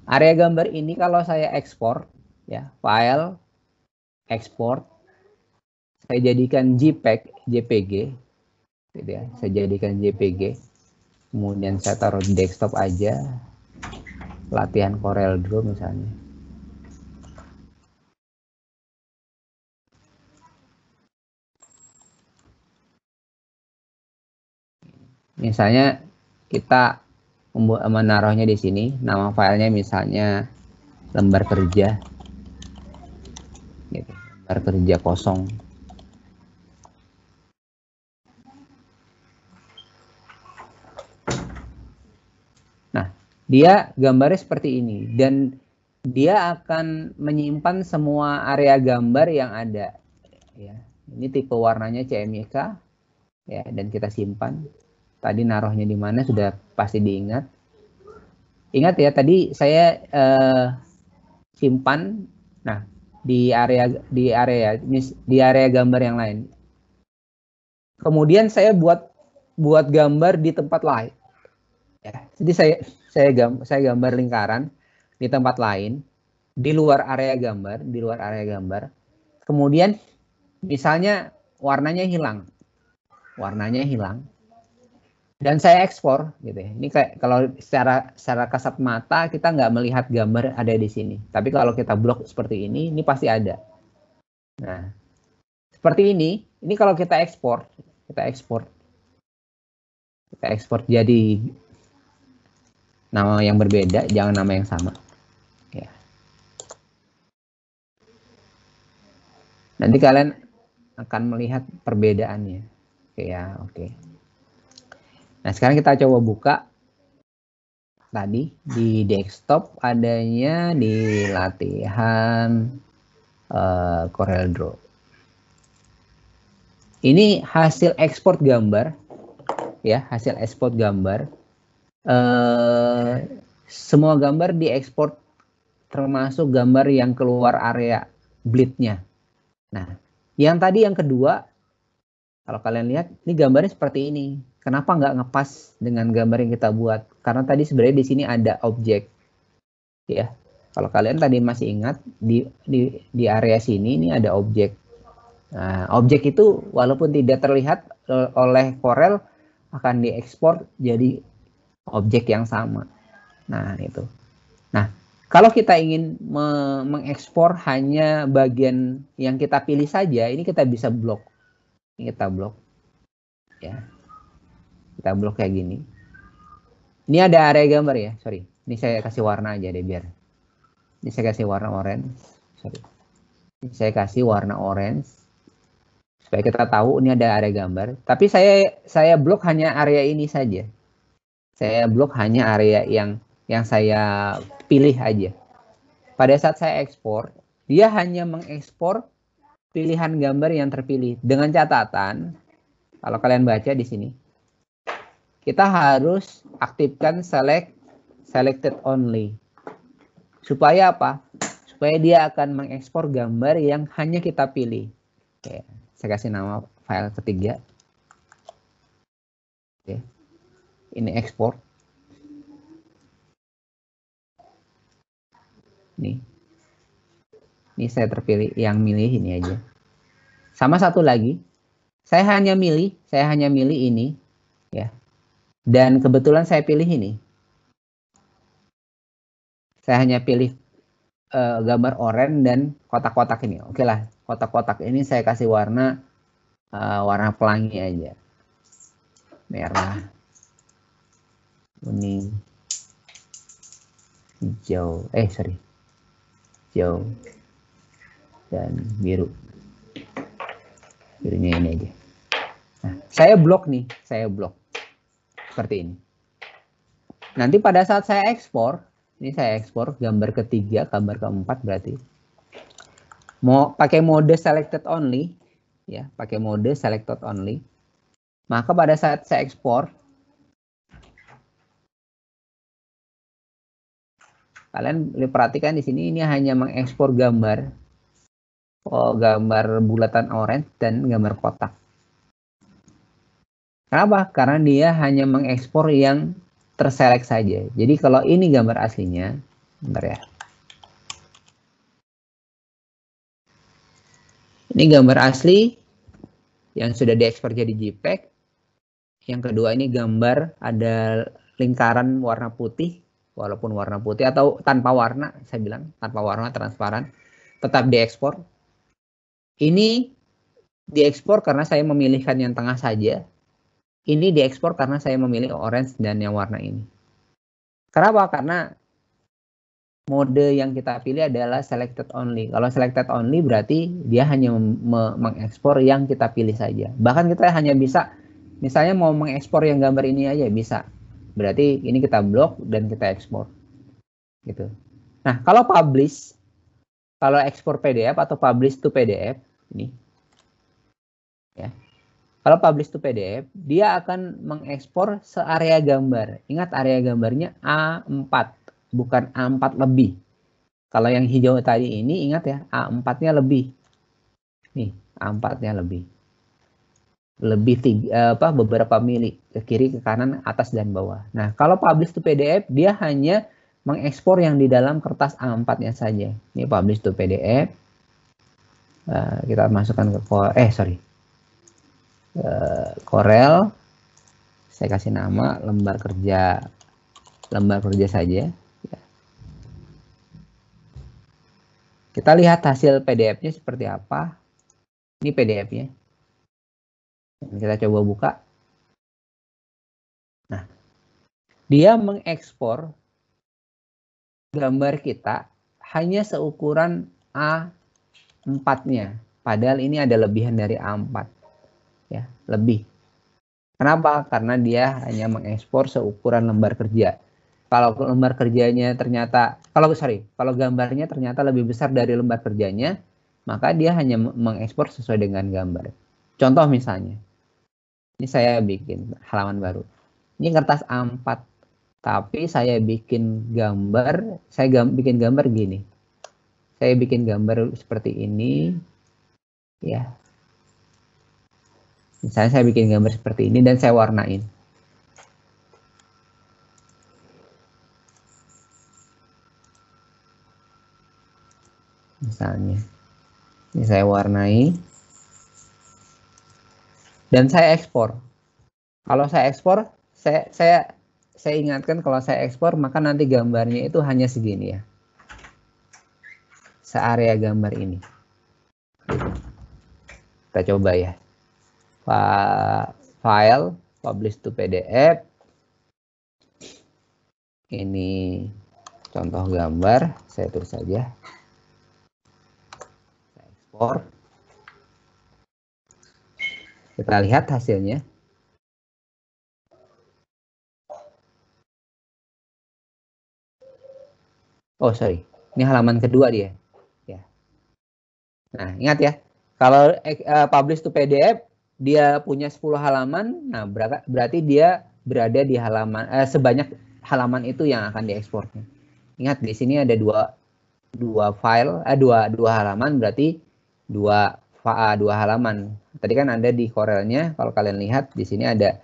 Area gambar ini kalau saya ekspor, ya, file, ekspor, saya jadikan JPG, gitu ya. Saya jadikan JPG, kemudian saya taruh di desktop aja, latihan Corel Draw misalnya. Misalnya kita menaruhnya di sini, nama filenya misalnya lembar kerja, gitu, lembar kerja kosong. Nah, dia gambarnya seperti ini dan dia akan menyimpan semua area gambar yang ada. Ya, ini tipe warnanya CMYK, ya, dan kita simpan. Tadi naruhnya di mana sudah pasti diingat. Ingat ya, tadi saya simpan. Nah, di area gambar yang lain. Kemudian saya buat gambar di tempat lain. Ya, jadi saya gambar lingkaran di tempat lain, di luar area gambar. Kemudian misalnya warnanya hilang. Dan saya ekspor, gitu ya. Ini kayak kalau secara kasat mata kita nggak melihat gambar ada di sini. Tapi kalau kita blok seperti ini pasti ada. Nah, seperti ini. Ini kalau kita ekspor jadi nama yang berbeda, jangan nama yang sama. Ya. Nanti kalian akan melihat perbedaannya. Oke ya, oke. Nah, sekarang kita coba buka. Tadi di desktop adanya di latihan Corel Draw. Ini hasil ekspor gambar, ya, hasil ekspor gambar. Semua gambar diekspor termasuk gambar yang keluar area bleed-nya. Nah, yang tadi yang kedua, kalau kalian lihat, ini gambarnya seperti ini. Kenapa nggak ngepas dengan gambar yang kita buat? Karena tadi sebenarnya di sini ada objek, ya. Kalau kalian tadi masih ingat, di area sini ini ada objek. Nah, objek itu walaupun tidak terlihat oleh Corel akan diekspor jadi objek yang sama. Nah, itu. Nah, kalau kita ingin mengekspor hanya bagian yang kita pilih saja, ini kita bisa blok. Ini kita blok. Ya. Kita blok kayak gini. Ini ada area gambar ya, sorry. Ini saya kasih warna aja deh biar. Ini saya kasih warna orange. Sorry. Ini saya kasih warna orange. Supaya kita tahu ini ada area gambar. Tapi saya blok hanya area ini saja. Saya blok hanya area yang saya pilih aja. Pada saat saya ekspor, dia hanya mengekspor pilihan gambar yang terpilih. Dengan catatan, kalau kalian baca di sini, kita harus aktifkan selected only. Supaya apa? Supaya dia akan mengekspor gambar yang hanya kita pilih. Oke, saya kasih nama file ketiga. Oke. Ini ekspor. Ini saya terpilih, yang milih ini aja. Sama satu lagi, saya hanya milih ini, ya. Dan kebetulan saya pilih ini. Saya hanya pilih gambar oranye dan kotak-kotak ini. Oke lah, kotak-kotak ini saya kasih warna pelangi aja. Merah, kuning, hijau, hijau dan biru. Birunya ini aja. Nah, saya blok seperti ini. Nanti pada saat saya ekspor, ini saya ekspor gambar ketiga, gambar keempat berarti. Mau pakai mode selected only, ya, pakai mode selected only. Maka pada saat saya ekspor, kalian perhatikan di sini ini hanya mengekspor gambar bulatan orange dan gambar kotak. Kenapa? Karena dia hanya mengekspor yang terselect saja. Jadi kalau ini gambar aslinya, Bentar ya. Ini gambar asli yang sudah diekspor jadi JPEG. Yang kedua ini gambar ada lingkaran warna putih, walaupun warna putih atau tanpa warna, saya bilang tanpa warna, transparan, tetap diekspor. Ini diekspor karena saya memilihkan yang tengah saja. Ini diekspor karena saya memilih orange dan yang warna ini. Kenapa? Karena mode yang kita pilih adalah selected only. Kalau selected only berarti dia hanya mengekspor yang kita pilih saja. Bahkan kita hanya bisa, misalnya mau mengekspor yang gambar ini aja bisa. Berarti ini kita blok dan kita ekspor. Gitu. Nah, kalau publish, kalau ekspor PDF atau publish to PDF, ini ya. Kalau publish to PDF, dia akan mengekspor searea gambar. Ingat area gambarnya A4. Bukan A4 lebih. Kalau yang hijau tadi ini ingat ya, A4-nya lebih. Nih, A4-nya lebih. Lebih beberapa mili ke kiri, ke kanan, atas dan bawah. Nah, kalau publish to PDF dia hanya mengekspor yang di dalam kertas A4-nya saja. Ini publish to PDF. Kita masukkan ke Corel. Saya kasih nama lembar kerja saja. Kita lihat hasil PDF-nya seperti apa. Ini PDF-nya. Kita coba buka. Nah, dia mengekspor gambar kita hanya seukuran A4-nya. Padahal ini ada lebihan dari A4. Ya, lebih. Kenapa? Karena dia hanya mengekspor seukuran lembar kerja. Kalau lembar kerjanya ternyata, kalau gambarnya ternyata lebih besar dari lembar kerjanya, maka dia hanya mengekspor sesuai dengan gambar. Contoh misalnya, ini saya bikin halaman baru. Ini kertas A4, tapi saya bikin gambar, bikin gambar gini. Saya bikin gambar seperti ini, ya. Misalnya saya bikin gambar seperti ini dan saya warnain. Misalnya, ini saya warnai dan saya ekspor. Kalau saya ekspor, saya ingatkan kalau saya ekspor maka nanti gambarnya itu hanya segini ya, searea gambar ini. Kita coba ya, file publish to PDF. Ini contoh gambar, saya tulis saja. Ekspor. Kita lihat hasilnya. Oh sorry, ini halaman kedua dia. Ya. Nah ingat ya, kalau publish to PDF dia punya 10 halaman, nah berarti dia berada di halaman sebanyak halaman itu yang akan diekspornya. Ingat di sini ada dua file, dua halaman, berarti dua halaman. Tadi kan ada di Corelnya, kalau kalian lihat di sini ada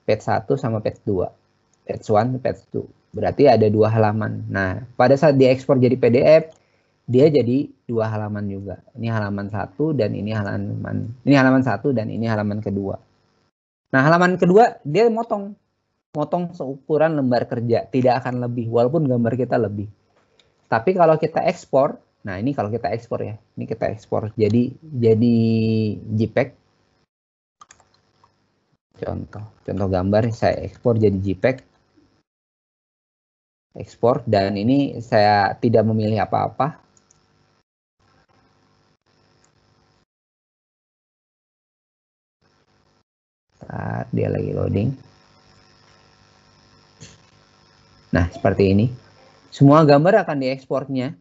page 1 sama page 2. Page 1, page 2. Berarti ada 2 halaman. Nah, pada saat diekspor jadi PDF, dia jadi 2 halaman juga. Ini halaman 1 dan ini halaman 1 dan ini halaman kedua. Nah, halaman kedua dia motong seukuran lembar kerja, tidak akan lebih walaupun gambar kita lebih. Tapi kalau kita ekspor, nah ini kalau kita ekspor ya, ini kita ekspor jadi JPEG. Contoh gambar saya ekspor jadi JPEG. Ekspor dan ini saya tidak memilih apa-apa. Dia lagi loading. Nah, seperti ini. Semua gambar akan diekspornya.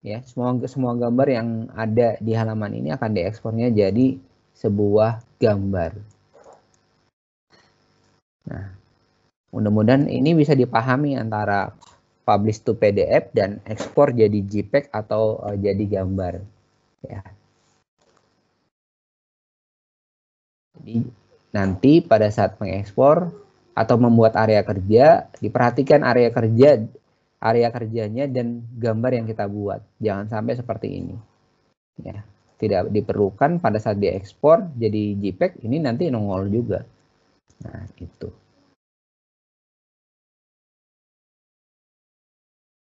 Ya, semua gambar yang ada di halaman ini akan diekspornya jadi sebuah gambar. Nah, mudah-mudahan ini bisa dipahami antara publish to PDF dan ekspor jadi JPEG atau jadi gambar. Ya. Jadi nanti pada saat mengekspor atau membuat area kerja, diperhatikan area kerja area kerjanya dan gambar yang kita buat. Jangan sampai seperti ini. Ya, tidak diperlukan pada saat diekspor jadi JPEG, ini nanti nongol juga. Nah, itu.